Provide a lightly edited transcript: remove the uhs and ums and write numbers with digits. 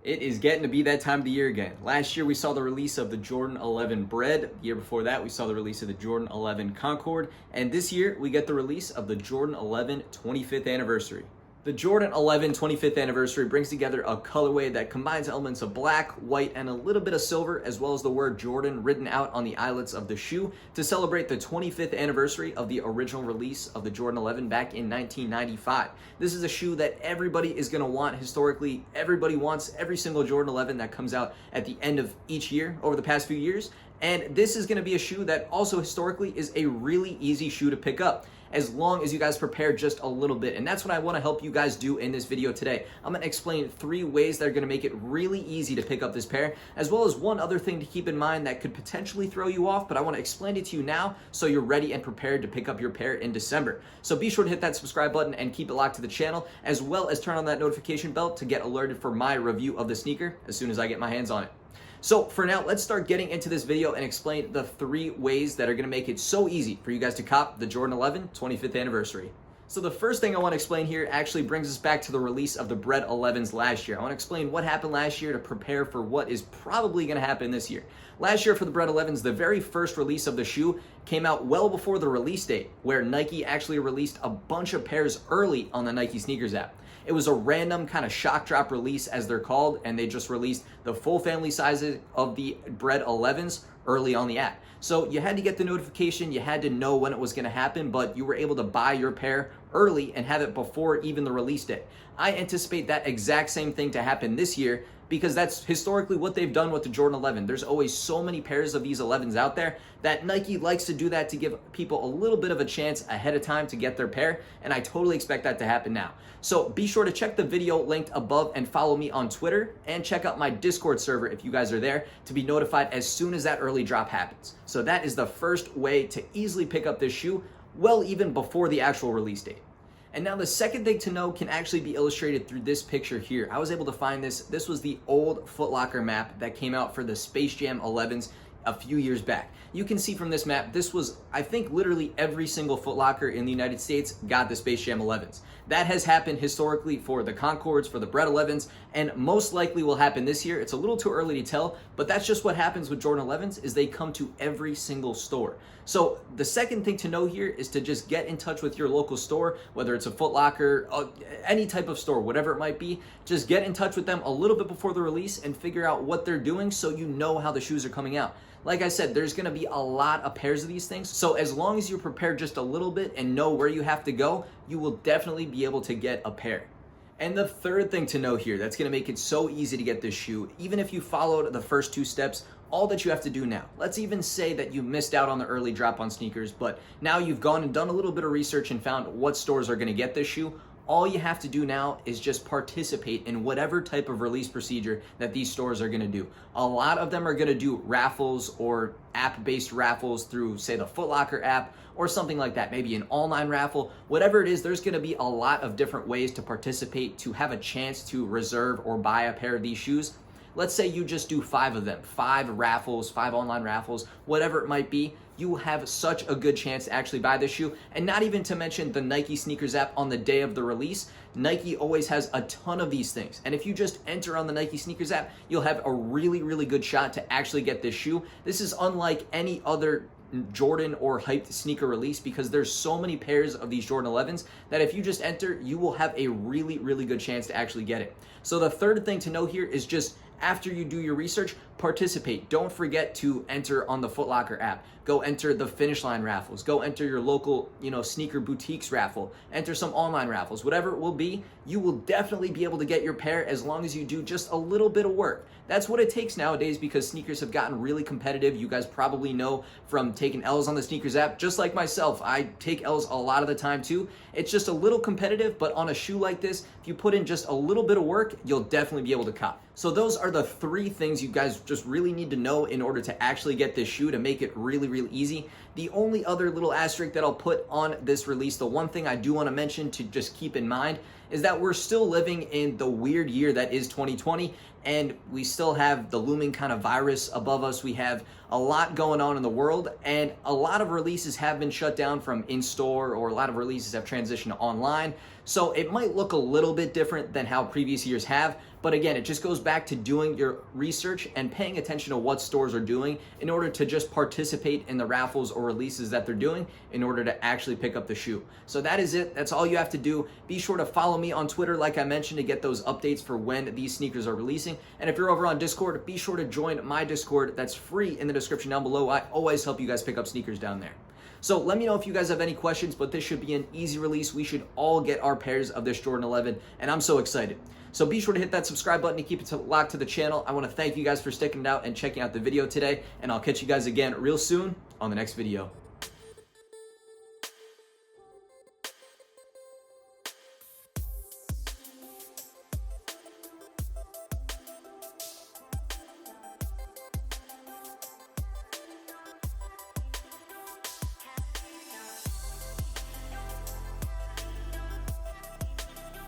It is getting to be that time of the year again. Last year we saw the release of the Jordan 11 Bred. The year before that we saw the release of the Jordan 11 Concord. And this year we get the release of the Jordan 11 25th anniversary. The Jordan 11 25th anniversary brings together a colorway that combines elements of black, white, and a little bit of silver, as well as the word Jordan written out on the eyelets of the shoe to celebrate the 25th anniversary of the original release of the Jordan 11 back in 1995. This is a shoe that everybody is going to want historically. Everybody wants every single Jordan 11 that comes out at the end of each year over the past few years. And this is going to be a shoe that also historically is a really easy shoe to pick up, as long as you guys prepare just a little bit. And that's what I want to help you guys do in this video today. I'm going to explain 3 ways that are going to make it really easy to pick up this pair, as well as one other thing to keep in mind that could potentially throw you off, but I want to explain it to you now so you're ready and prepared to pick up your pair in December. So be sure to hit that subscribe button and keep it locked to the channel, as well as turn on that notification bell to get alerted for my review of the sneaker as soon as I get my hands on it. So for now, let's start getting into this video and explain the 3 ways that are going to make it so easy for you guys to cop the Jordan 11 25th anniversary. So the first thing I want to explain here actually brings us back to the release of the Bred 11s last year. I want to explain what happened last year to prepare for what is probably going to happen this year. Last year for the Bred 11s, the very first release of the shoe came out well before the release date, where Nike actually released a bunch of pairs early on the Nike Sneakers app. It was a random kind of shock drop release, as they're called, and they just released the full family sizes of the Bred 11s early on the app. So you had to get the notification, you had to know when it was going to happen, but you were able to buy your pair early and have it before even the release date. I anticipate that exact same thing to happen this year, because that's historically what they've done with the Jordan 11. There's always so many pairs of these 11s out there that Nike likes to do that to give people a little bit of a chance ahead of time to get their pair, and I totally expect that to happen now. So be sure to check the video linked above and follow me on Twitter, and check out my Discord server if you guys are there to be notified as soon as that early drop happens. So that is the first way to easily pick up this shoe, well even before the actual release date. And now the second thing to know can actually be illustrated through this picture here. I was able to find this. This was the old Foot Locker map that came out for the Space Jam 11s a few years back. You can see from this map, this was, I think, literally every single Foot Locker in the United States got the Space Jam 11s. That has happened historically for the Concords, for the Bred 11s, and most likely will happen this year. It's a little too early to tell, but that's just what happens with Jordan 11s, is they come to every single store. So the second thing to know here is to just get in touch with your local store, whether it's a Foot Locker, any type of store, whatever it might be. Just get in touch with them a little bit before the release and figure out what they're doing so you know how the shoes are coming out. Like I said, there's going to be a lot of pairs of these things. So as long as you're prepared just a little bit and know where you have to go, you will definitely be able to get a pair. And the third thing to know here that's going to make it so easy to get this shoe, even if you followed the first 2 steps, all that you have to do now. Let's even say that you missed out on the early drop on sneakers, but now you've gone and done a little bit of research and found what stores are going to get this shoe. All you have to do now is just participate in whatever type of release procedure that these stores are going to do. A lot of them are going to do raffles or app-based raffles through, say, the Foot Locker app or something like that, maybe an online raffle. Whatever it is, there's going to be a lot of different ways to participate to have a chance to reserve or buy a pair of these shoes. Let's say you just do 5 of them, 5 raffles, 5 online raffles, whatever it might be. You have such a good chance to actually buy this shoe. And not even to mention the Nike Sneakers app on the day of the release. Nike always has a ton of these things. And if you just enter on the Nike Sneakers app, you'll have a really, really good shot to actually get this shoe. This is unlike any other Jordan or hyped sneaker release, because there's so many pairs of these Jordan 11s that if you just enter, you will have a really, really good chance to actually get it. So the third thing to know here is just, after you do your research, participate. Don't forget to enter on the Foot Locker app. Go enter the Finish Line raffles. Go enter your local, sneaker boutiques raffle. Enter some online raffles. Whatever it will be, you will definitely be able to get your pair as long as you do just a little bit of work. That's what it takes nowadays, because sneakers have gotten really competitive. You guys probably know from taking L's on the sneakers app, just like myself. I take L's a lot of the time too. It's just a little competitive, but on a shoe like this, if you put in just a little bit of work, you'll definitely be able to cop. So those are the 3 things you guys just really need to know in order to actually get this shoe, to make it really, really easy. The only other little asterisk that I'll put on this release, the one thing I do want to mention to just keep in mind, is that we're still living in the weird year that is 2020, and we still have the looming kind of virus above us. We have a lot going on in the world, and a lot of releases have been shut down from in-store, or a lot of releases have transitioned to online. So it might look a little bit different than how previous years have, but again, it just goes back to doing your research and paying attention to what stores are doing in order to just participate in the raffles or releases that they're doing in order to actually pick up the shoe. So that is it. That's all you have to do. Be sure to follow me on Twitter, like I mentioned, to get those updates for when these sneakers are releasing. And if you're over on Discord, be sure to join my Discord. That's free in the description down below. I always help you guys pick up sneakers down there. So let me know if you guys have any questions, but this should be an easy release. We should all get our pairs of this Jordan 11, and I'm so excited. So be sure to hit that subscribe button to keep it locked to the channel. I want to thank you guys for sticking it out and checking out the video today, and I'll catch you guys again real soon on the next video.